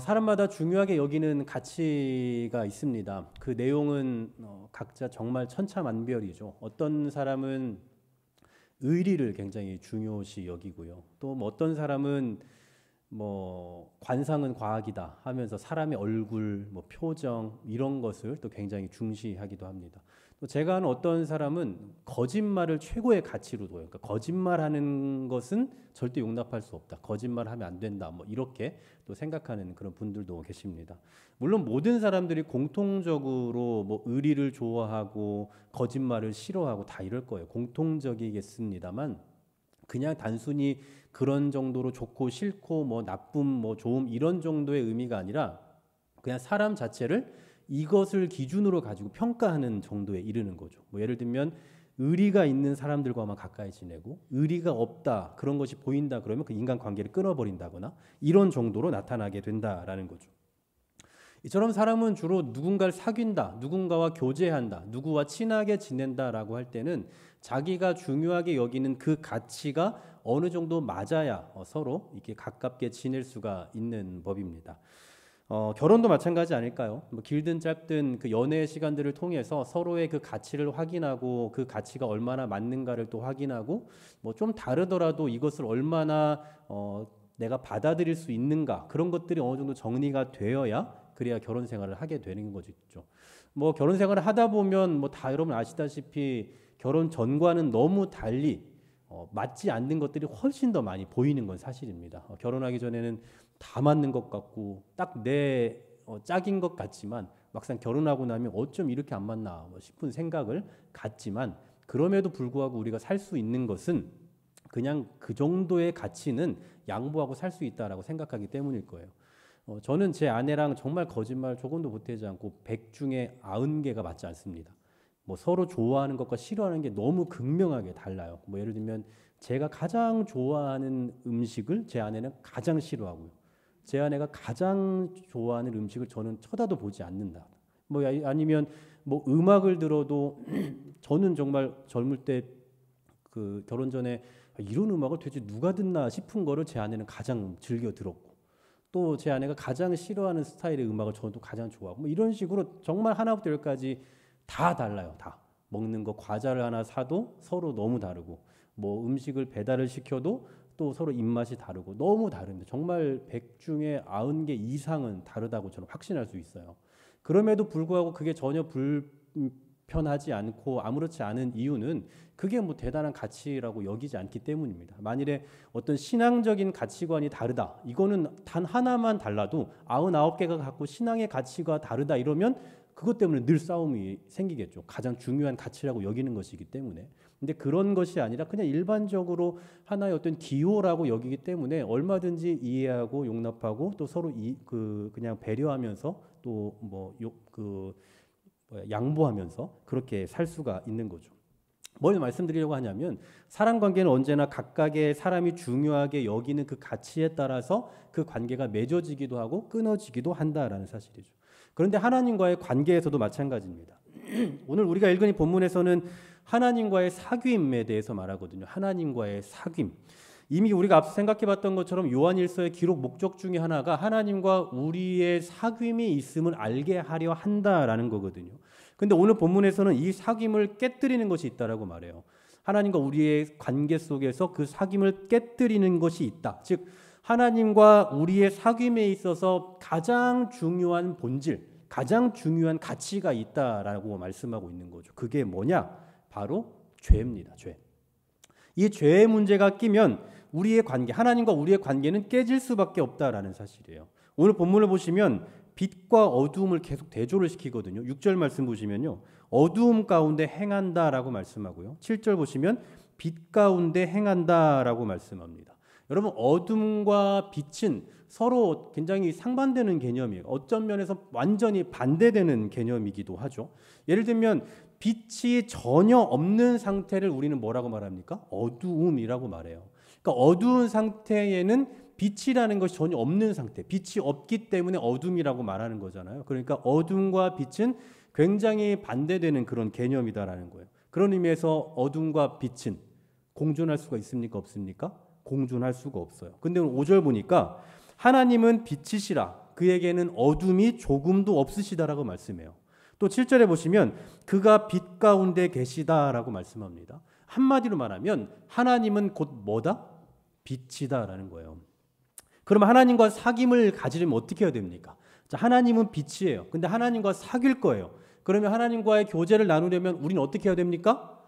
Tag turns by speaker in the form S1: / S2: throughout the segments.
S1: 사람마다 중요하게 여기는 가치가 있습니다. 그 내용은 각자 정말 천차만별이죠. 어떤 사람은 의리를 굉장히 중요시 여기고요. 또 뭐 어떤 사람은 뭐 관상은 과학이다 하면서 사람의 얼굴, 뭐 표정 이런 것을 또 굉장히 중시하기도 합니다. 또 제가 아는 어떤 사람은 거짓말을 최고의 가치로 둬요. 그러니까 거짓말하는 것은 절대 용납할 수 없다. 거짓말하면 안 된다. 뭐 이렇게 또 생각하는 그런 분들도 계십니다. 물론 모든 사람들이 공통적으로 뭐 의리를 좋아하고 거짓말을 싫어하고 다 이럴 거예요. 공통적이겠습니다만 그냥 단순히 그런 정도로 좋고 싫고 뭐 나쁨 뭐 좋음 이런 정도의 의미가 아니라 그냥 사람 자체를 이것을 기준으로 가지고 평가하는 정도에 이르는 거죠. 뭐 예를 들면 의리가 있는 사람들과만 가까이 지내고 의리가 없다 그런 것이 보인다 그러면 그 인간 관계를 끊어버린다거나 이런 정도로 나타나게 된다라는 거죠. 이처럼 사람은 주로 누군가를 사귄다, 누군가와 교제한다, 누구와 친하게 지낸다라고 할 때는 자기가 중요하게 여기는 그 가치가 어느 정도 맞아야 서로 이렇게 가깝게 지낼 수가 있는 법입니다. 결혼도 마찬가지 아닐까요? 뭐 길든 짧든 그 연애의 시간들을 통해서 서로의 그 가치를 확인하고 그 가치가 얼마나 맞는가를 또 확인하고 뭐 좀 다르더라도 이것을 얼마나 내가 받아들일 수 있는가 그런 것들이 어느 정도 정리가 되어야 그래야 결혼 생활을 하게 되는 거죠. 뭐 결혼 생활을 하다 보면 뭐 다 여러분 아시다시피 결혼 전과는 너무 달리 맞지 않는 것들이 훨씬 더 많이 보이는 건 사실입니다. 결혼하기 전에는 다 맞는 것 같고 딱 내 짝인 것 같지만 막상 결혼하고 나면 어쩜 이렇게 안 맞나 싶은 생각을 갖지만 그럼에도 불구하고 우리가 살 수 있는 것은 그냥 그 정도의 가치는 양보하고 살 수 있다라고 생각하기 때문일 거예요. 저는 제 아내랑 정말 거짓말 조금도 보태지 않고 100 중에 90개가 맞지 않습니다. 뭐 서로 좋아하는 것과 싫어하는 게 너무 극명하게 달라요. 뭐 예를 들면 제가 가장 좋아하는 음식을 제 아내는 가장 싫어하고요. 제 아내가 가장 좋아하는 음식을 저는 쳐다도 보지 않는다. 뭐 아니면 뭐 음악을 들어도 저는 정말 젊을 때 그 결혼 전에 이런 음악을 도대체 누가 듣나 싶은 거를 제 아내는 가장 즐겨 들었고 또 제 아내가 가장 싫어하는 스타일의 음악을 저도 가장 좋아하고 뭐 이런 식으로 정말 하나부터 열까지 다 달라요. 다 먹는 거 과자를 하나 사도 서로 너무 다르고 뭐 음식을 배달을 시켜도 또 서로 입맛이 다르고 너무 다른데 정말 100 중에 90개 이상은 다르다고 저는 확신할 수 있어요. 그럼에도 불구하고 그게 전혀 불편하지 않고 아무렇지 않은 이유는 그게 뭐 대단한 가치라고 여기지 않기 때문입니다. 만일에 어떤 신앙적인 가치관이 다르다. 이거는 단 하나만 달라도 99개가 갖고 신앙의 가치가 다르다 이러면 그것 때문에 늘 싸움이 생기겠죠. 가장 중요한 가치라고 여기는 것이기 때문에. 근데 그런 것이 아니라 그냥 일반적으로 하나의 어떤 기호라고 여기기 때문에 얼마든지 이해하고 용납하고 또 서로 그냥 배려하면서 또 뭐 양보하면서 그렇게 살 수가 있는 거죠. 뭘 말씀드리려고 하냐면 사람 관계는 언제나 각각의 사람이 중요하게 여기는 그 가치에 따라서 그 관계가 맺어지기도 하고 끊어지기도 한다라는 사실이죠. 그런데 하나님과의 관계에서도 마찬가지입니다. 오늘 우리가 읽은 이 본문에서는 하나님과의 사귐에 대해서 말하거든요. 하나님과의 사귐. 이미 우리가 앞서 생각해봤던 것처럼 요한일서의 기록 목적 중에 하나가 하나님과 우리의 사귐이 있음을 알게 하려 한다라는 거거든요. 근데 오늘 본문에서는 이 사귐을 깨뜨리는 것이 있다라고 말해요. 하나님과 우리의 관계 속에서 그 사귐을 깨뜨리는 것이 있다. 즉 하나님과 우리의 사귐에 있어서 가장 중요한 본질, 가장 중요한 가치가 있다라고 말씀하고 있는 거죠. 그게 뭐냐? 바로 죄입니다. 죄. 이 죄의 문제가 끼면 우리의 관계, 하나님과 우리의 관계는 깨질 수밖에 없다라는 사실이에요. 오늘 본문을 보시면 빛과 어두움을 계속 대조를 시키거든요. 6절 말씀 보시면요. 어두움 가운데 행한다라고 말씀하고요. 7절 보시면 빛 가운데 행한다라고 말씀합니다. 여러분 어둠과 빛은 서로 굉장히 상반되는 개념이에요. 어떤 면에서 완전히 반대되는 개념이기도 하죠. 예를 들면 빛이 전혀 없는 상태를 우리는 뭐라고 말합니까? 어두움이라고 말해요. 그러니까 어두운 상태에는 빛이라는 것이 전혀 없는 상태, 빛이 없기 때문에 어둠이라고 말하는 거잖아요. 그러니까 어둠과 빛은 굉장히 반대되는 그런 개념이다라는 거예요. 그런 의미에서 어둠과 빛은 공존할 수가 있습니까? 없습니까? 공존할 수가 없어요. 근데 오늘 5절 보니까 하나님은 빛이시라 그에게는 어둠이 조금도 없으시다라고 말씀해요. 또 7절에 보시면 그가 빛 가운데 계시다라고 말씀합니다. 한마디로 말하면 하나님은 곧 뭐다? 빛이다라는 거예요. 그럼 하나님과 사귐을 가지려면 어떻게 해야 됩니까? 자, 하나님은 빛이에요. 근데 하나님과 사귈 거예요. 그러면 하나님과의 교제를 나누려면 우리는 어떻게 해야 됩니까?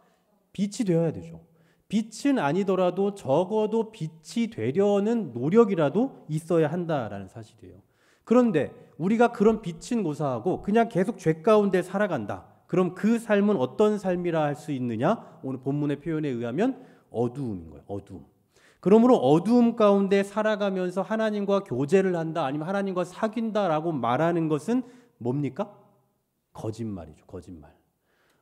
S1: 빛이 되어야 되죠. 빛은 아니더라도 적어도 빛이 되려는 노력이라도 있어야 한다라는 사실이에요. 그런데 우리가 그런 빛은 고사하고 그냥 계속 죄 가운데 살아간다. 그럼 그 삶은 어떤 삶이라 할 수 있느냐? 오늘 본문의 표현에 의하면 어두움인 거예요. 어두움. 그러므로 어두움 가운데 살아가면서 하나님과 교제를 한다 아니면 하나님과 사귄다라고 말하는 것은 뭡니까? 거짓말이죠. 거짓말.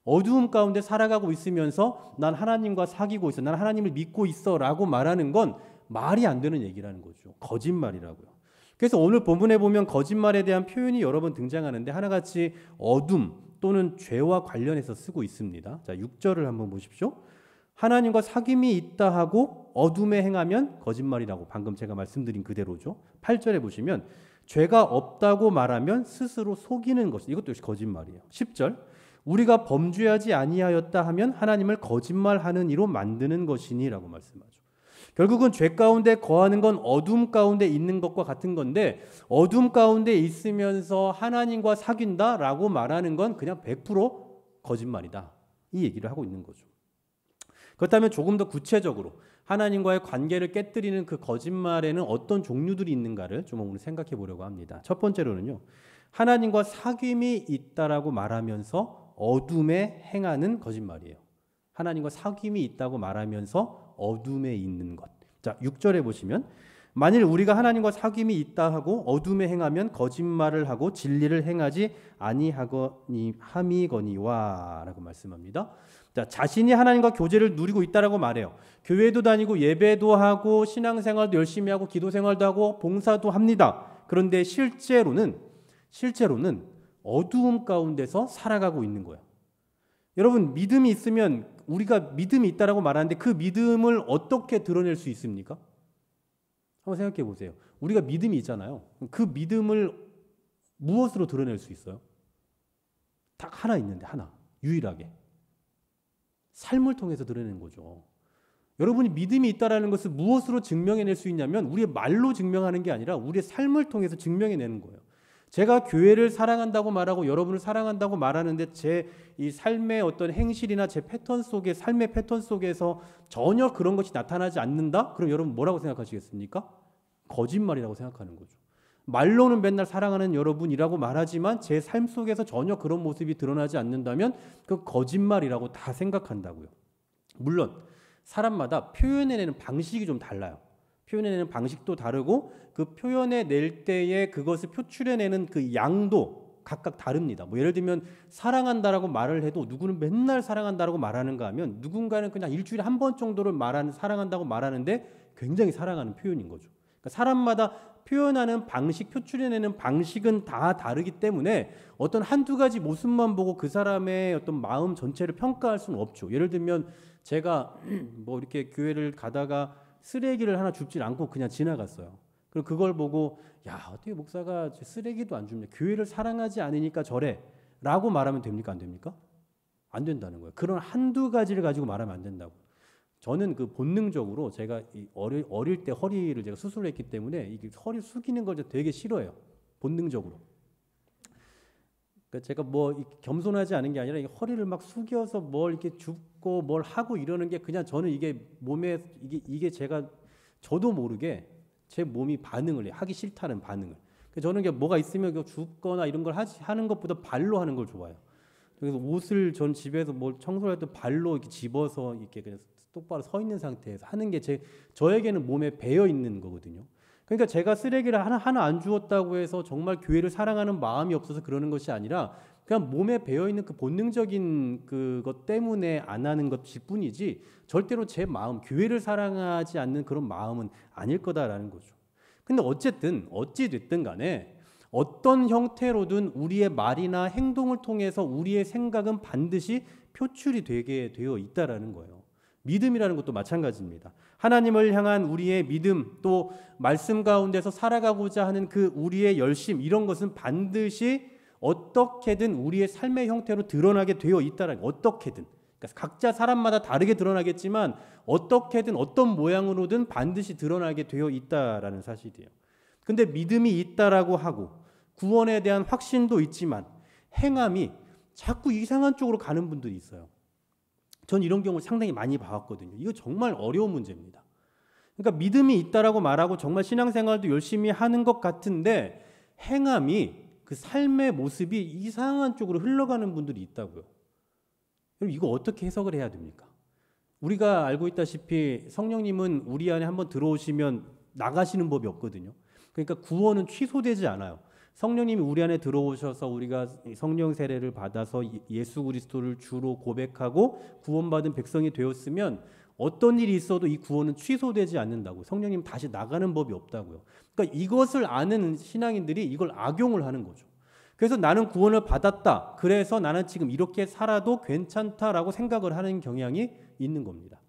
S1: 어두움 가운데 살아가고 있으면서 난 하나님과 사귀고 있어. 난 하나님을 믿고 있어 라고 말하는 건 말이 안 되는 얘기라는 거죠. 거짓말이라고요. 그래서 오늘 본문에 보면 거짓말에 대한 표현이 여러 번 등장하는데 하나같이 어둠 또는 죄와 관련해서 쓰고 있습니다. 자, 6절을 한번 보십시오. 하나님과 사귐이 있다 하고 어둠에 행하면 거짓말이라고 방금 제가 말씀드린 그대로죠. 8절에 보시면 죄가 없다고 말하면 스스로 속이는 것. 이것도 역시 거짓말이에요. 10절 우리가 범죄하지 아니하였다 하면 하나님을 거짓말하는 이로 만드는 것이니라고 말씀하죠. 결국은 죄 가운데 거하는 건 어둠 가운데 있는 것과 같은 건데 어둠 가운데 있으면서 하나님과 사귄다라고 말하는 건 그냥 100% 거짓말이다. 이 얘기를 하고 있는 거죠. 그렇다면 조금 더 구체적으로 하나님과의 관계를 깨뜨리는 그 거짓말에는 어떤 종류들이 있는가를 좀 오늘 생각해 보려고 합니다. 첫 번째로는요. 하나님과 사귐이 있다라고 말하면서 어둠에 행하는 거짓말이에요. 하나님과 사귐이 있다고 말하면서 어둠에 있는 것. 자, 6절에 보시면 만일 우리가 하나님과 사귐이 있다 하고 어둠에 행하면 거짓말을 하고 진리를 행하지 아니함이거니와 라고 말씀합니다. 자, 자신이 하나님과 교제를 누리고 있다라고 말해요. 교회도 다니고 예배도 하고 신앙생활도 열심히 하고 기도생활도 하고 봉사도 합니다. 그런데 실제로는 어두움 가운데서 살아가고 있는 거예요. 여러분 믿음이 있으면 우리가 믿음이 있다라고 말하는데 그 믿음을 어떻게 드러낼 수 있습니까? 한번 생각해 보세요. 우리가 믿음이 있잖아요. 그 믿음을 무엇으로 드러낼 수 있어요? 딱 하나 있는데 하나. 유일하게. 삶을 통해서 드러내는 거죠. 여러분이 믿음이 있다라는 것을 무엇으로 증명해낼 수 있냐면 우리의 말로 증명하는 게 아니라 우리의 삶을 통해서 증명해내는 거예요. 제가 교회를 사랑한다고 말하고 여러분을 사랑한다고 말하는데 제 이 삶의 어떤 행실이나 제 패턴 속에 삶의 패턴 속에서 전혀 그런 것이 나타나지 않는다? 그럼 여러분 뭐라고 생각하시겠습니까? 거짓말이라고 생각하는 거죠. 말로는 맨날 사랑하는 여러분이라고 말하지만 제 삶 속에서 전혀 그런 모습이 드러나지 않는다면 그 거짓말이라고 다 생각한다고요. 물론 사람마다 표현해내는 방식이 좀 달라요. 표현해내는 방식도 다르고 그 표현해낼 때에 그것을 표출해내는 그 양도 각각 다릅니다. 뭐 예를 들면 사랑한다라고 말을 해도 누구는 맨날 사랑한다라고 말하는가 하면 누군가는 그냥 일주일에 한 번 정도를 사랑한다고 말하는데 굉장히 사랑하는 표현인 거죠. 그러니까 사람마다 표현하는 방식, 표출해내는 방식은 다 다르기 때문에 어떤 한두 가지 모습만 보고 그 사람의 어떤 마음 전체를 평가할 수는 없죠. 예를 들면 제가 뭐 이렇게 교회를 가다가 쓰레기를 하나 줍질 않고 그냥 지나갔어요. 그리고 그걸 보고 야 어떻게 목사가 쓰레기도 안 줍냐. 교회를 사랑하지 않으니까 저래 라고 말하면 됩니까? 안 됩니까? 안 된다는 거예요. 그런 한두 가지를 가지고 말하면 안 된다고. 저는 그 본능적으로 제가 어릴 때 허리를 제가 수술을 했기 때문에 이게 허리 숙이는 걸 되게 싫어해요. 본능적으로. 그러니까 제가 뭐 겸손하지 않은 게 아니라 허리를 막 숙여서 뭘 이렇게 줍고 뭘 하고 이러는 게 그냥 저는 이게 몸에 이게 제가 저도 모르게 제 몸이 반응을 해요. 하기 싫다는 반응을. 그래서 저는 뭐가 있으면 줍거나 이런 걸 하는 것보다 발로 하는 걸 좋아해요. 그래서 옷을 전 집에서 뭘 청소를 할 때 발로 이렇게 집어서 이렇게 그냥 똑바로 서 있는 상태에서 하는 게 저에게는 몸에 배어 있는 거거든요. 그러니까 제가 쓰레기를 하나 안 주웠다고 해서 정말 교회를 사랑하는 마음이 없어서 그러는 것이 아니라 그냥 몸에 배어 있는 그 본능적인 그것 때문에 안 하는 것일 뿐이지 절대로 제 마음, 교회를 사랑하지 않는 그런 마음은 아닐 거다라는 거죠. 근데 어쨌든 어찌 됐든 간에 어떤 형태로든 우리의 말이나 행동을 통해서 우리의 생각은 반드시 표출이 되게 되어 있다라는 거예요. 믿음이라는 것도 마찬가지입니다. 하나님을 향한 우리의 믿음, 또 말씀 가운데서 살아가고자 하는 그 우리의 열심, 이런 것은 반드시 어떻게든 우리의 삶의 형태로 드러나게 되어 있다는, 어떻게든. 그러니까 각자 사람마다 다르게 드러나겠지만 어떻게든 어떤 모양으로든 반드시 드러나게 되어 있다라는 사실이에요. 근데 믿음이 있다라고 하고 구원에 대한 확신도 있지만 행함이 자꾸 이상한 쪽으로 가는 분들이 있어요. 전 이런 경우를 상당히 많이 봐왔거든요. 이거 정말 어려운 문제입니다. 그러니까 믿음이 있다라고 말하고 정말 신앙생활도 열심히 하는 것 같은데 행함이, 그 삶의 모습이 이상한 쪽으로 흘러가는 분들이 있다고요. 여러분, 이거 어떻게 해석을 해야 됩니까? 우리가 알고 있다시피 성령님은 우리 안에 한번 들어오시면 나가시는 법이 없거든요. 그러니까 구원은 취소되지 않아요. 성령님이 우리 안에 들어오셔서 우리가 성령 세례를 받아서 예수 그리스도를 주로 고백하고 구원받은 백성이 되었으면 어떤 일이 있어도 이 구원은 취소되지 않는다고. 성령님 다시 나가는 법이 없다고요. 그러니까 이것을 아는 신앙인들이 이걸 악용을 하는 거죠. 그래서 나는 구원을 받았다, 그래서 나는 지금 이렇게 살아도 괜찮다라고 생각을 하는 경향이 있는 겁니다.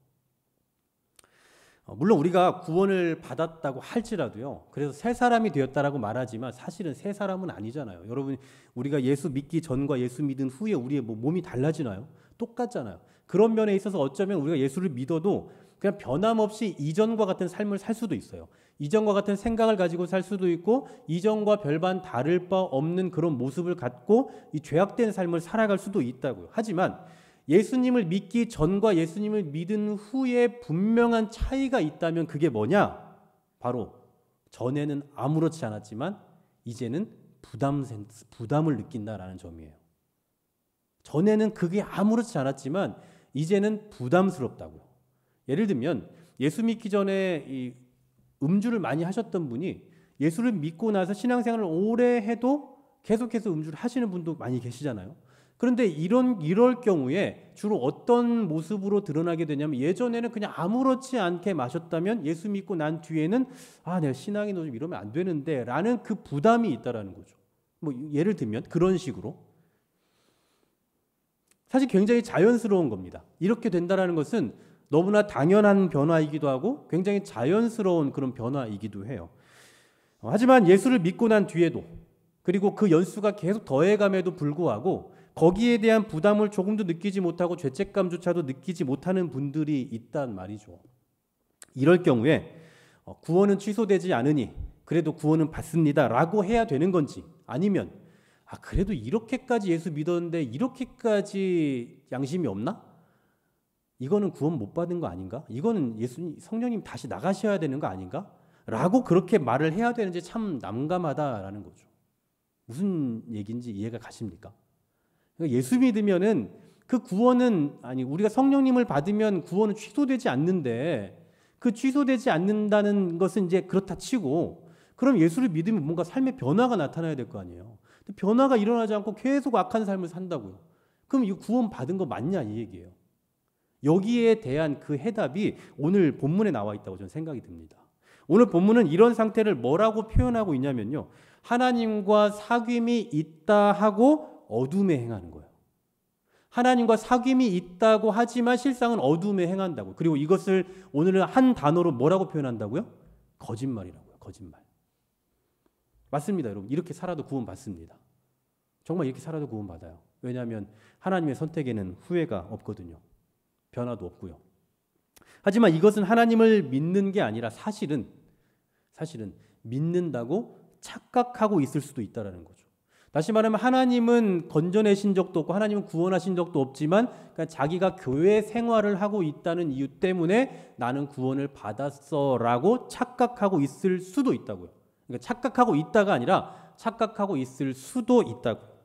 S1: 물론 우리가 구원을 받았다고 할지라도요, 그래서 새 사람이 되었다라고 말하지만 사실은 새 사람은 아니잖아요. 여러분, 우리가 예수 믿기 전과 예수 믿은 후에 우리의 몸이 달라지나요? 똑같잖아요. 그런 면에 있어서 어쩌면 우리가 예수를 믿어도 그냥 변함없이 이전과 같은 삶을 살 수도 있어요. 이전과 같은 생각을 가지고 살 수도 있고 이전과 별반 다를 바 없는 그런 모습을 갖고 이 죄악된 삶을 살아갈 수도 있다고요. 하지만 예수님을 믿기 전과 예수님을 믿은 후에 분명한 차이가 있다면 그게 뭐냐? 바로 전에는 아무렇지 않았지만 이제는 부담을 느낀다라는 점이에요. 전에는 그게 아무렇지 않았지만 이제는 부담스럽다고요. 예를 들면 예수 믿기 전에 이 음주를 많이 하셨던 분이 예수를 믿고 나서 신앙생활을 오래 해도 계속해서 음주를 하시는 분도 많이 계시잖아요. 그런데 이럴 경우에 주로 어떤 모습으로 드러나게 되냐면, 예전에는 그냥 아무렇지 않게 마셨다면 예수 믿고 난 뒤에는 내가 신앙이 좀 이러면 안 되는데 라는 그 부담이 있다라는 거죠. 뭐 예를 들면 그런 식으로 사실 굉장히 자연스러운 겁니다. 이렇게 된다라는 것은 너무나 당연한 변화이기도 하고 굉장히 자연스러운 그런 변화이기도 해요. 하지만 예수를 믿고 난 뒤에도, 그리고 그 연수가 계속 더해감에도 불구하고 거기에 대한 부담을 조금도 느끼지 못하고 죄책감조차도 느끼지 못하는 분들이 있단 말이죠. 이럴 경우에 구원은 취소되지 않으니 그래도 구원은 받습니다 라고 해야 되는 건지, 아니면 그래도 이렇게까지 예수 믿었는데 이렇게까지 양심이 없나? 이거는 구원 못 받은 거 아닌가? 이거는 성령님 다시 나가셔야 되는 거 아닌가? 라고 그렇게 말을 해야 되는지 참 난감하다라는 거죠. 무슨 얘기인지 이해가 가십니까? 예수 믿으면은 그 구원은, 우리가 성령님을 받으면 구원은 취소되지 않는데, 그 취소되지 않는다는 것은 이제 그렇다 치고, 그럼 예수를 믿으면 뭔가 삶의 변화가 나타나야 될 거 아니에요. 변화가 일어나지 않고 계속 악한 삶을 산다고요. 그럼 이 구원 받은 거 맞냐 이 얘기예요. 여기에 대한 그 해답이 오늘 본문에 나와 있다고 저는 생각이 듭니다. 오늘 본문은 이런 상태를 뭐라고 표현하고 있냐면요, 하나님과 사귐이 있다 하고 어둠에 행하는 거예요. 하나님과 사귐이 있다고 하지만 실상은 어둠에 행한다고. 그리고 이것을 오늘은 한 단어로 뭐라고 표현한다고요? 거짓말이라고요. 거짓말. 맞습니다, 여러분. 이렇게 살아도 구원 받습니다. 정말 이렇게 살아도 구원 받아요. 왜냐하면 하나님의 선택에는 후회가 없거든요. 변화도 없고요. 하지만 이것은 하나님을 믿는 게 아니라 사실은 믿는다고 착각하고 있을 수도 있다는 거죠. 다시 말하면 하나님은 건져내신 적도 없고 하나님은 구원하신 적도 없지만 그냥 자기가 교회 생활을 하고 있다는 이유 때문에 나는 구원을 받았어라고 착각하고 있을 수도 있다고요. 그러니까 착각하고 있다가 아니라 착각하고 있을 수도 있다고.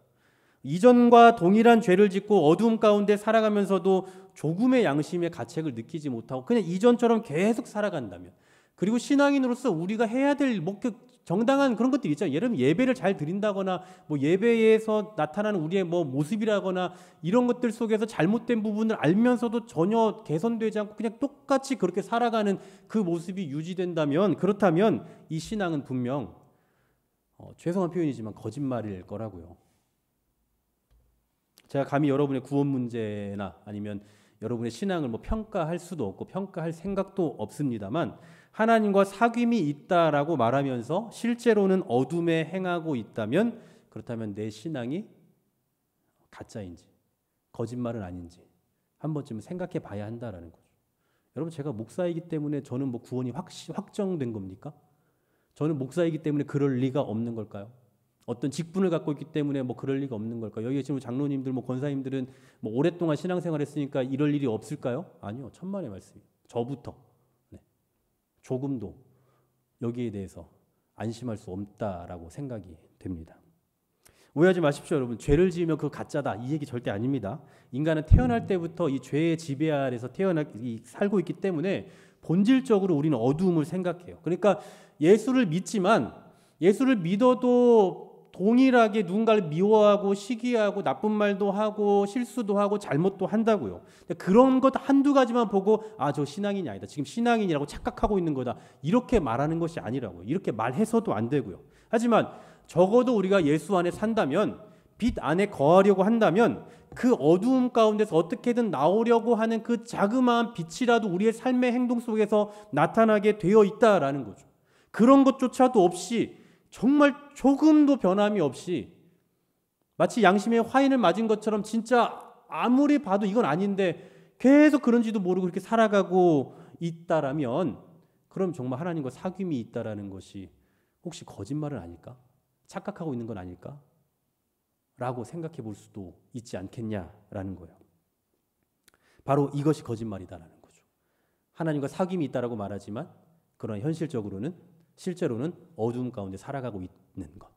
S1: 이전과 동일한 죄를 짓고 어두움 가운데 살아가면서도 조금의 양심의 가책을 느끼지 못하고 그냥 이전처럼 계속 살아간다면, 그리고 신앙인으로서 우리가 해야 될 정당한 그런 것들이 있잖아요. 예를 들면 예배를 잘 드린다거나 예배에서 나타나는 우리의 모습이라거나 이런 것들 속에서 잘못된 부분을 알면서도 전혀 개선되지 않고 그냥 똑같이 그렇게 살아가는 그 모습이 유지된다면, 그렇다면 이 신앙은 분명 죄송한 표현이지만 거짓말일 거라고요. 제가 감히 여러분의 구원 문제나 아니면 여러분의 신앙을 뭐 평가할 수도 없고 평가할 생각도 없습니다만 하나님과 사귐이 있다라고 말하면서 실제로는 어둠에 행하고 있다면 그렇다면 내 신앙이 가짜인지 거짓말은 아닌지 한 번쯤은 생각해 봐야 한다라는 거죠. 여러분 제가 목사이기 때문에 저는 뭐 구원이 확정된 겁니까? 저는 목사이기 때문에 그럴 리가 없는 걸까요? 어떤 직분을 갖고 있기 때문에 뭐 그럴 리가 없는 걸까요? 여기 지금 장로님들 뭐 권사님들은 뭐 오랫동안 신앙생활했으니까 이럴 일이 없을까요? 아니요. 천만의 말씀이에요. 저부터 조금도 여기에 대해서 안심할 수 없다라고 생각이 됩니다. 오해하지 마십시오, 여러분. 죄를 지으면 그거 가짜다 이 얘기 절대 아닙니다. 인간은 태어날 때부터 이 죄의 지배 아래서 살고 있기 때문에 본질적으로 우리는 어두움을 생각해요. 그러니까 예수를 믿지만 예수를 믿어도 동일하게 누군가를 미워하고 시기하고 나쁜 말도 하고 실수도 하고 잘못도 한다고요. 그런 것 한두 가지만 보고 저 신앙인이 아니다. 지금 신앙인이라고 착각하고 있는 거다. 이렇게 말하는 것이 아니라고요. 이렇게 말해서도 안 되고요. 하지만 적어도 우리가 예수 안에 산다면 빛 안에 거하려고 한다면 그 어두움 가운데서 어떻게든 나오려고 하는 그 자그마한 빛이라도 우리의 삶의 행동 속에서 나타나게 되어 있다라는 거죠. 그런 것조차도 없이 정말 조금도 변함이 없이 마치 양심의 화인을 맞은 것처럼 진짜 아무리 봐도 이건 아닌데 계속 그런지도 모르고 그렇게 살아가고 있다라면 그럼 정말 하나님과 사귐이 있다라는 것이 혹시 거짓말은 아닐까? 착각하고 있는 건 아닐까? 라고 생각해 볼 수도 있지 않겠냐라는 거예요. 바로 이것이 거짓말이다라는 거죠. 하나님과 사귐이 있다라고 말하지만 그러나 실제로는 어두움 가운데 살아가고 있는 것.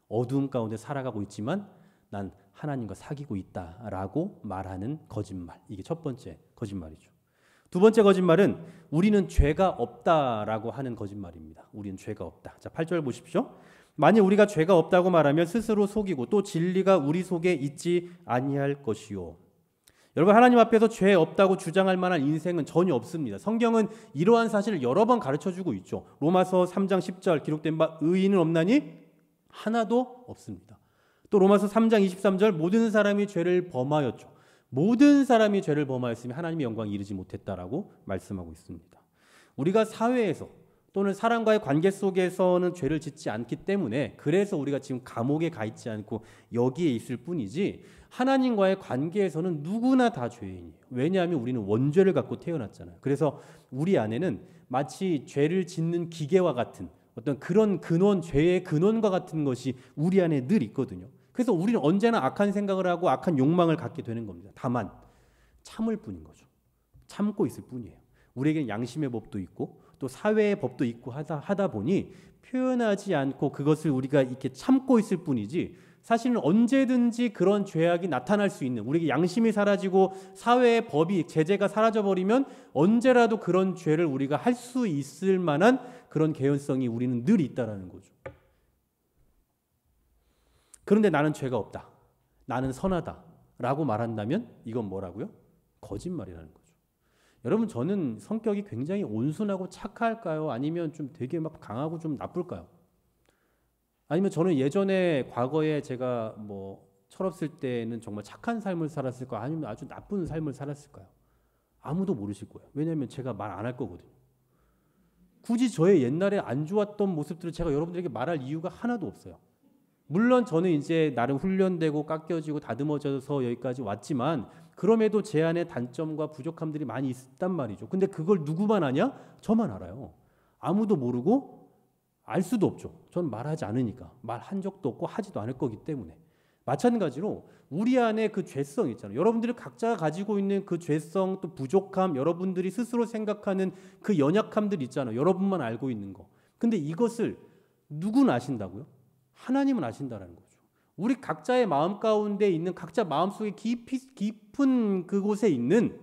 S1: 어두움 가운데 살아가고 있지만 난 하나님과 사귀고 있다라고 말하는 거짓말. 이게 첫 번째 거짓말이죠. 두 번째 거짓말은 우리는 죄가 없다라고 하는 거짓말입니다. 우리는 죄가 없다. 자, 8절 보십시오. 만일 우리가 죄가 없다고 말하면 스스로 속이고 또 진리가 우리 속에 있지 아니할 것이요. 여러분 하나님 앞에서 죄 없다고 주장할 만한 인생은 전혀 없습니다. 성경은 이러한 사실을 여러 번 가르쳐주고 있죠. 로마서 3장 10절 기록된 바 의인은 없나니 하나도 없습니다. 또 로마서 3장 23절 모든 사람이 죄를 범하였죠. 모든 사람이 죄를 범하였으며 하나님의 영광에 이르지 못했다라고 말씀하고 있습니다. 우리가 사회에서 또는 사람과의 관계 속에서는 죄를 짓지 않기 때문에 그래서 우리가 지금 감옥에 가 있지 않고 여기에 있을 뿐이지 하나님과의 관계에서는 누구나 다 죄인이에요. 왜냐하면 우리는 원죄를 갖고 태어났잖아요. 그래서 우리 안에는 마치 죄를 짓는 기계와 같은 어떤 그런 근원, 죄의 근원과 같은 것이 우리 안에 늘 있거든요. 그래서 우리는 언제나 악한 생각을 하고 악한 욕망을 갖게 되는 겁니다. 다만 참을 뿐인 거죠. 참고 있을 뿐이에요. 우리에게는 양심의 법도 있고 또 사회의 법도 있고 하다 보니 표현하지 않고 그것을 우리가 이렇게 참고 있을 뿐이지 사실은 언제든지 그런 죄악이 나타날 수 있는 우리에게 양심이 사라지고 사회의 법이 제재가 사라져버리면 언제라도 그런 죄를 우리가 할 수 있을 만한 그런 개연성이 우리는 늘 있다라는 거죠. 그런데 나는 죄가 없다. 나는 선하다. 라고 말한다면 이건 뭐라고요? 거짓말이라는 거죠. 여러분 저는 성격이 굉장히 온순하고 착할까요? 아니면 좀 되게 막 강하고 좀 나쁠까요? 아니면 저는 예전에 과거에 제가 뭐 철없을 때는 정말 착한 삶을 살았을까요? 아니면 아주 나쁜 삶을 살았을까요? 아무도 모르실 거예요. 왜냐하면 제가 말 안 할 거거든요. 굳이 저의 옛날에 안 좋았던 모습들을 제가 여러분들에게 말할 이유가 하나도 없어요. 물론 저는 이제 나름 훈련되고 깎여지고 다듬어져서 여기까지 왔지만 그럼에도 제 안에 단점과 부족함들이 많이 있단 말이죠. 근데 그걸 누구만 아냐? 저만 알아요. 아무도 모르고 알 수도 없죠. 전 말하지 않으니까. 말한 적도 없고 하지도 않을 거기 때문에. 마찬가지로 우리 안에 그 죄성 있잖아요. 여러분들이 각자가 가지고 있는 그 죄성 또 부족함 여러분들이 스스로 생각하는 그 연약함들 있잖아요. 여러분만 알고 있는 거. 근데 이것을 누구는 아신다고요? 하나님은 아신다라는 거죠. 우리 각자의 마음 가운데 있는 각자 마음속에 깊은 그곳에 있는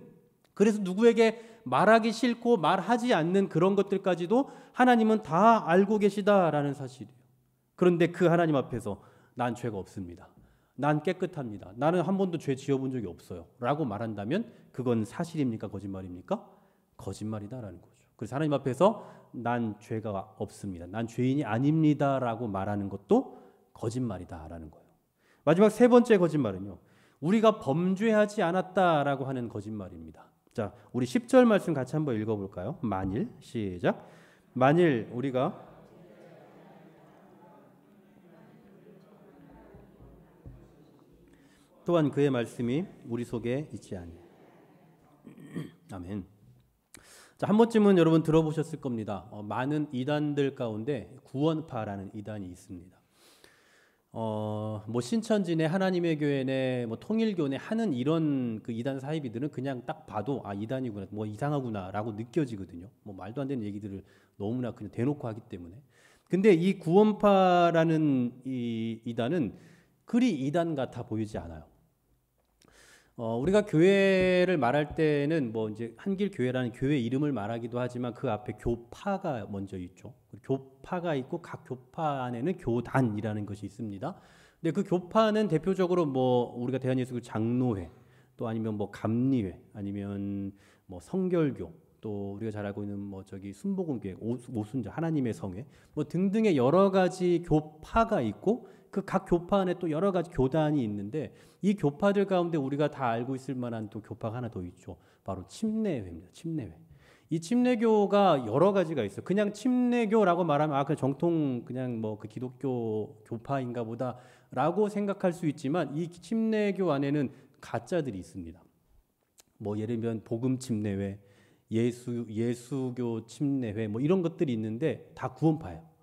S1: 그래서 누구에게 말하기 싫고 말하지 않는 그런 것들까지도 하나님은 다 알고 계시다라는 사실이에요. 그런데 그 하나님 앞에서 난 죄가 없습니다. 난 깨끗합니다. 나는 한 번도 죄 지어본 적이 없어요. 라고 말한다면 그건 사실입니까? 거짓말입니까? 거짓말이다라는 거죠. 그래서 하나님 앞에서 난 죄가 없습니다. 난 죄인이 아닙니다. 라고 말하는 것도 거짓말이다라는 거예요. 마지막 세 번째 거짓말은요. 우리가 범죄하지 않았다라고 하는 거짓말입니다. 자, 우리 10절 말씀 같이 한번 읽어볼까요? 만일, 시작. 만일 우리가 또한 그의 말씀이 우리 속에 있지 아니. 아멘. 자, 한 번쯤은 여러분 들어보셨을 겁니다. 많은 이단들 가운데 구원파라는 이단이 있습니다. 뭐 신천지네, 하나님의 교회네, 뭐 통일교네 하는 이런 그 이단 사이비들은 그냥 딱 봐도 아 이단이구나, 뭐 이상하구나라고 느껴지거든요. 뭐 말도 안 되는 얘기들을 너무나 그냥 대놓고 하기 때문에. 근데 이 구원파라는 이 이단은 그리 이단 같아 보이지 않아요. 우리가 교회를 말할 때는 뭐 이제 한길교회라는 교회 이름을 말하기도 하지만 그 앞에 교파가 먼저 있죠. 교파가 있고 각 교파 안에는 교단이라는 것이 있습니다. 근데 그 교파는 대표적으로 뭐 우리가 대한예수교 장로회, 또 아니면 뭐 감리회, 아니면 뭐 성결교, 또 우리가 잘 알고 있는 뭐 저기 순복음교회, 오순절, 하나님의 성회, 뭐 등등의 여러 가지 교파가 있고 그 각 교파 안에 또 여러 가지 교단이 있는데 이 교파들 가운데 우리가 다 알고 있을 만한 또 교파가 하나 더 있죠. 바로 침례회입니다. 침례회. 이 침례교가 여러 가지가 있어요. 그냥 침례교라고 말하면 아, 그 정통 그냥 뭐 그 기독교 교파인가 보다라고 생각할 수 있지만 이 침례교 안에는 가짜들이 있습니다. 뭐 예를 들면 복음 침례회, 예수교 침례회 뭐 이런 것들이 있는데 다 구원파예요.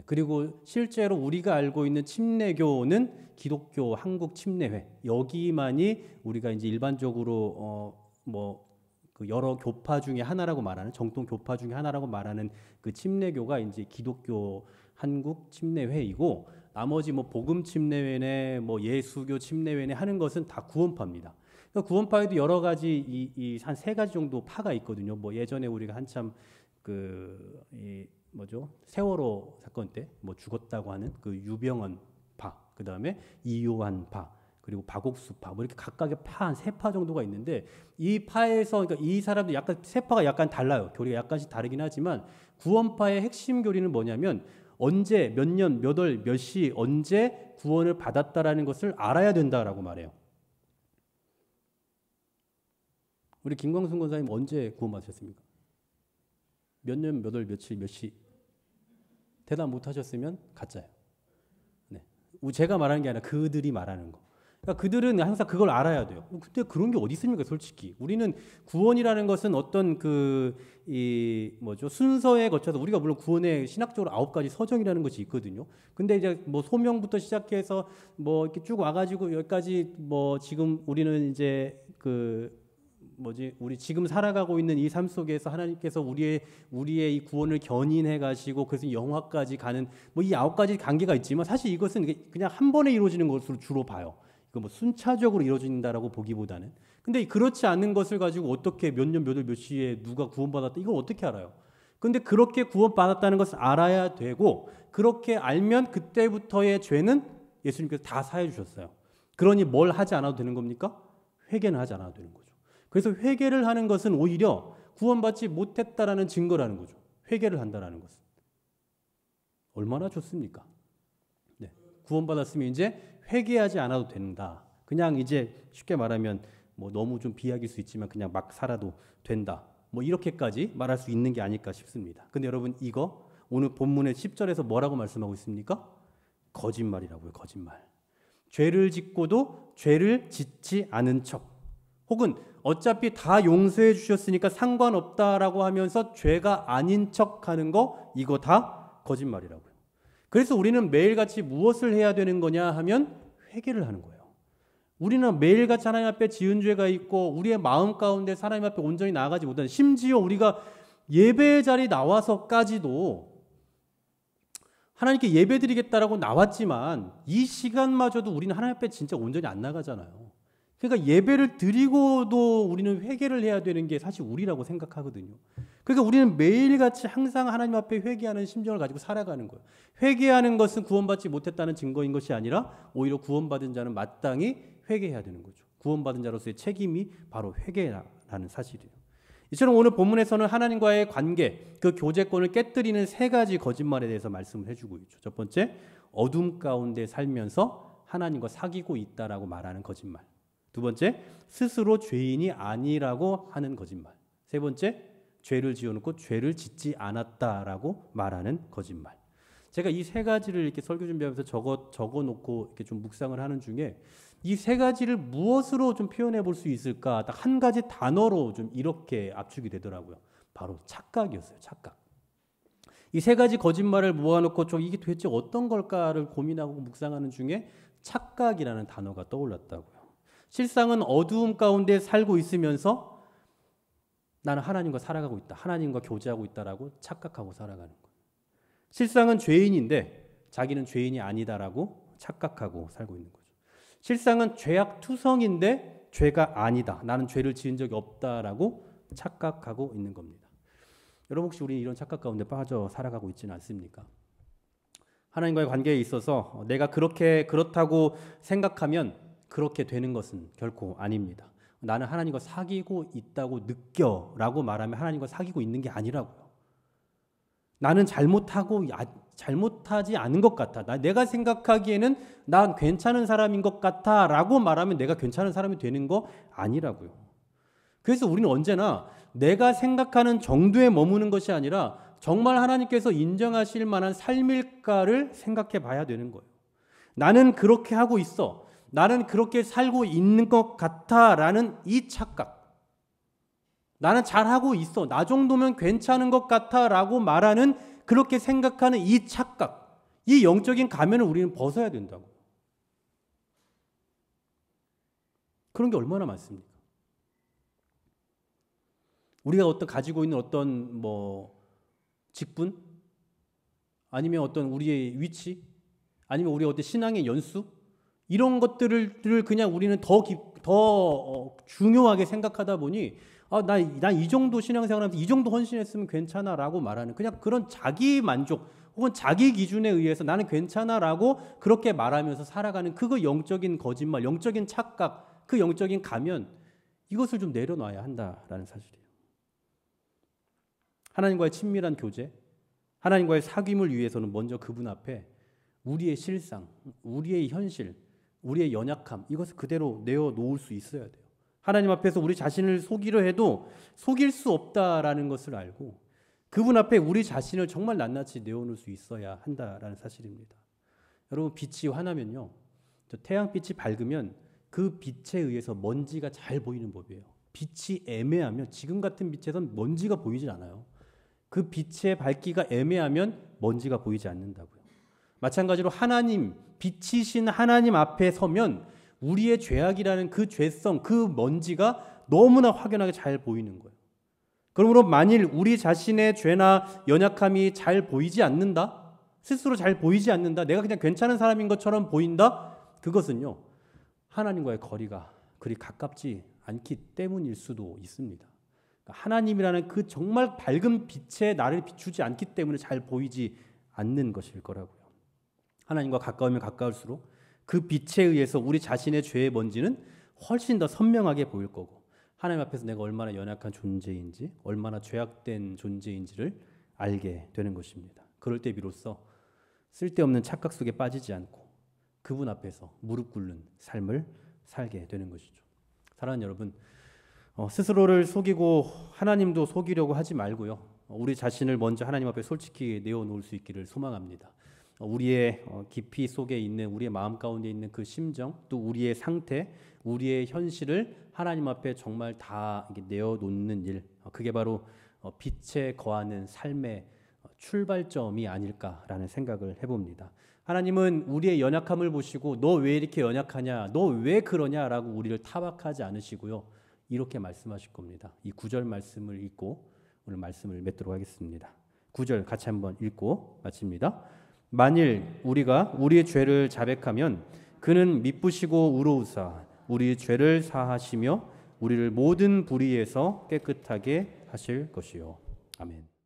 S1: 그리고 실제로 우리가 알고 있는 침례교는 기독교 한국 침례회 여기만이 우리가 이제 일반적으로 뭐 그 여러 교파 중에 하나라고 말하는 정통 교파 중에 하나라고 말하는 그 침례교가 이제 기독교 한국 침례회이고 나머지 뭐 복음 침례회네 뭐 예수교 침례회네 하는 것은 다 구원파입니다. 그러니까 구원파에도 여러 가지 한 세 가지 정도 파가 있거든요. 뭐 예전에 우리가 한참 뭐죠? 세월호 사건 때 뭐 죽었다고 하는 그 유병언 파, 그 다음에 이요한 파, 그리고 박옥수 파, 뭐 이렇게 각각의 파 한 세 파 정도가 있는데 이 파에서 그러니까 이 사람들 약간 세 파가 약간 달라요. 교리가 약간씩 다르긴 하지만 구원파의 핵심 교리는 뭐냐면 언제 몇 년, 몇 월, 몇 시 언제 구원을 받았다라는 것을 알아야 된다라고 말해요. 우리 김광순 권사님 언제 구원받으셨습니까? 몇 년, 몇 월, 며칠, 몇 시? 대답 못 하셨으면 가짜예요. 네. 제가 말하는 게 아니라 그들이 말하는 거. 그러니까 그들은 항상 그걸 알아야 돼요. 근데 그런 게 어디 있습니까, 솔직히. 우리는 구원이라는 것은 어떤 순서에 거쳐서 우리가 물론 구원에 신학적으로 9가지 서정이라는 것이 있거든요. 근데 이제 뭐 소명부터 시작해서 뭐 이렇게 쭉 와가지고 여기까지 뭐 지금 우리는 이제 우리 지금 살아가고 있는 이 삶 속에서 하나님께서 우리의 이 구원을 견인해 가시고 그래서 영화까지 가는 뭐 이 9가지 단계가 있지만 사실 이것은 그냥 한 번에 이루어지는 것으로 주로 봐요. 이거 뭐 순차적으로 이루어진다라고 보기보다는. 근데 그렇지 않은 것을 가지고 어떻게 몇 년, 몇 월, 몇 시에 누가 구원받았다 이걸 어떻게 알아요? 근데 그렇게 구원받았다는 것을 알아야 되고 그렇게 알면 그때부터의 죄는 예수님께서 다 사해 주셨어요. 그러니 뭘 하지 않아도 되는 겁니까? 회개는 하지 않아도 되는 거죠. 그래서 회개를 하는 것은 오히려 구원받지 못했다라는 증거라는 거죠. 회개를 한다라는 것은. 얼마나 좋습니까? 네. 구원받았으면 이제 회개하지 않아도 된다. 그냥 이제 쉽게 말하면 뭐 너무 좀 비약일 수 있지만 그냥 막 살아도 된다. 뭐 이렇게까지 말할 수 있는 게 아닐까 싶습니다. 근데 여러분 이거 오늘 본문의 10절에서 뭐라고 말씀하고 있습니까? 거짓말이라고요. 거짓말. 죄를 짓고도 죄를 짓지 않은 척. 혹은 어차피 다 용서해 주셨으니까 상관없다라고 하면서 죄가 아닌 척하는 거 이거 다 거짓말이라고요. 그래서 우리는 매일같이 무엇을 해야 되는 거냐 하면 회개를 하는 거예요. 우리는 매일같이 하나님 앞에 지은 죄가 있고 우리의 마음 가운데 하나님 앞에 온전히 나아가지 못하는 심지어 우리가 예배 자리에 나와서까지도 하나님께 예배드리겠다라고 나왔지만 이 시간마저도 우리는 하나님 앞에 진짜 온전히 안 나가잖아요. 그러니까 예배를 드리고도 우리는 회개를 해야 되는 게 사실 우리라고 생각하거든요. 그러니까 우리는 매일같이 항상 하나님 앞에 회개하는 심정을 가지고 살아가는 거예요. 회개하는 것은 구원받지 못했다는 증거인 것이 아니라 오히려 구원받은 자는 마땅히 회개해야 되는 거죠. 구원받은 자로서의 책임이 바로 회개라는 사실이에요. 이처럼 오늘 본문에서는 하나님과의 관계, 그 교제권을 깨뜨리는 3가지 거짓말에 대해서 말씀을 해주고 있죠. 첫 번째, 어둠 가운데 살면서 하나님과 사귀고 있다라고 말하는 거짓말. 두 번째, 스스로 죄인이 아니라고 하는 거짓말. 세 번째, 죄를 지어놓고 죄를 짓지 않았다라고 말하는 거짓말. 제가 이 세 가지를 이렇게 설교 준비하면서 적어놓고 이렇게 좀 묵상을 하는 중에 이 세 가지를 무엇으로 좀 표현해 볼 수 있을까? 딱 한 가지 단어로 좀 이렇게 압축이 되더라고요. 바로 착각이었어요. 착각. 이 세 가지 거짓말을 모아놓고 좀 이게 도대체 어떤 걸까를 고민하고 묵상하는 중에 착각이라는 단어가 떠올랐다고요. 실상은 어두움 가운데 살고 있으면서 나는 하나님과 살아가고 있다. 하나님과 교제하고 있다라고 착각하고 살아가는 거예요. 실상은 죄인인데 자기는 죄인이 아니다라고 착각하고 살고 있는 거죠. 실상은 죄악 투성인데 죄가 아니다. 나는 죄를 지은 적이 없다라고 착각하고 있는 겁니다. 여러분 혹시 우리 이런 착각 가운데 빠져 살아가고 있지는 않습니까? 하나님과의 관계에 있어서 내가 그렇다고 생각하면 그렇게 되는 것은 결코 아닙니다. 나는 하나님과 사귀고 있다고 느껴라고 말하면 하나님과 사귀고 있는 게 아니라고요. 나는 잘못하지 않은 것 같아. 내가 생각하기에는 난 괜찮은 사람인 것 같아 라고 말하면 내가 괜찮은 사람이 되는 거 아니라고요. 그래서 우리는 언제나 내가 생각하는 정도에 머무는 것이 아니라 정말 하나님께서 인정하실 만한 삶일까를 생각해 봐야 되는 거예요. 나는 그렇게 하고 있어. 나는 그렇게 살고 있는 것 같아 라는 이 착각. 나는 잘하고 있어. 나 정도면 괜찮은 것 같아 라고 말하는 그렇게 생각하는 이 착각. 이 영적인 가면을 우리는 벗어야 된다고. 그런 게 얼마나 많습니까? 우리가 가지고 있는 어떤 직분? 아니면 어떤 우리의 위치? 아니면 우리의 어떤 신앙의 연수? 이런 것들을 그냥 우리는 더 중요하게 생각하다 보니 난 이 정도 신앙생활하면서 이 정도 헌신했으면 괜찮아라고 말하는 그냥 그런 자기 만족 혹은 자기 기준에 의해서 나는 괜찮아라고 그렇게 말하면서 살아가는 그 영적인 거짓말, 영적인 착각, 그 영적인 가면 이것을 좀 내려놔야 한다라는 사실이에요. 하나님과의 친밀한 교제, 하나님과의 사귐을 위해서는 먼저 그분 앞에 우리의 실상, 우리의 현실, 우리의 연약함 이것을 그대로 내어놓을 수 있어야 돼요. 하나님 앞에서 우리 자신을 속이려 해도 속일 수 없다라는 것을 알고 그분 앞에 우리 자신을 정말 낱낱이 내어놓을 수 있어야 한다라는 사실입니다. 여러분 빛이 환하면요, 태양빛이 밝으면 그 빛에 의해서 먼지가 잘 보이는 법이에요. 빛이 애매하면 지금 같은 빛에선 먼지가 보이질 않아요. 그 빛의 밝기가 애매하면 먼지가 보이지 않는다고요. 마찬가지로 하나님, 빛이신 하나님 앞에 서면 우리의 죄악이라는 그 죄성, 그 먼지가 너무나 확연하게 잘 보이는 거예요. 그러므로 만일 우리 자신의 죄나 연약함이 잘 보이지 않는다, 스스로 잘 보이지 않는다, 내가 그냥 괜찮은 사람인 것처럼 보인다, 그것은요 하나님과의 거리가 그리 가깝지 않기 때문일 수도 있습니다. 하나님이라는 그 정말 밝은 빛에 나를 비추지 않기 때문에 잘 보이지 않는 것일 거라고요. 하나님과 가까우면 가까울수록 그 빛에 의해서 우리 자신의 죄의 먼지는 훨씬 더 선명하게 보일 거고 하나님 앞에서 내가 얼마나 연약한 존재인지 얼마나 죄악된 존재인지를 알게 되는 것입니다. 그럴 때 비로소 쓸데없는 착각 속에 빠지지 않고 그분 앞에서 무릎 꿇는 삶을 살게 되는 것이죠. 사랑하는 여러분, 스스로를 속이고 하나님도 속이려고 하지 말고요. 우리 자신을 먼저 하나님 앞에 솔직히 내어놓을 수 있기를 소망합니다. 우리의 깊이 속에 있는 우리의 마음 가운데 있는 그 심정, 또 우리의 상태, 우리의 현실을 하나님 앞에 정말 다 내어놓는 일, 그게 바로 빛에 거하는 삶의 출발점이 아닐까라는 생각을 해봅니다. 하나님은 우리의 연약함을 보시고 너 왜 이렇게 연약하냐, 너 왜 그러냐라고 우리를 타박하지 않으시고요. 이렇게 말씀하실 겁니다. 이 9절 말씀을 읽고 오늘 말씀을 맺도록 하겠습니다. 9절 같이 한번 읽고 마칩니다. 만일 우리가 우리의 죄를 자백하면 그는 미쁘시고 의로우사 우리 죄를 사하시며 우리를 모든 불의에서 깨끗하게 하실 것이요. 아멘.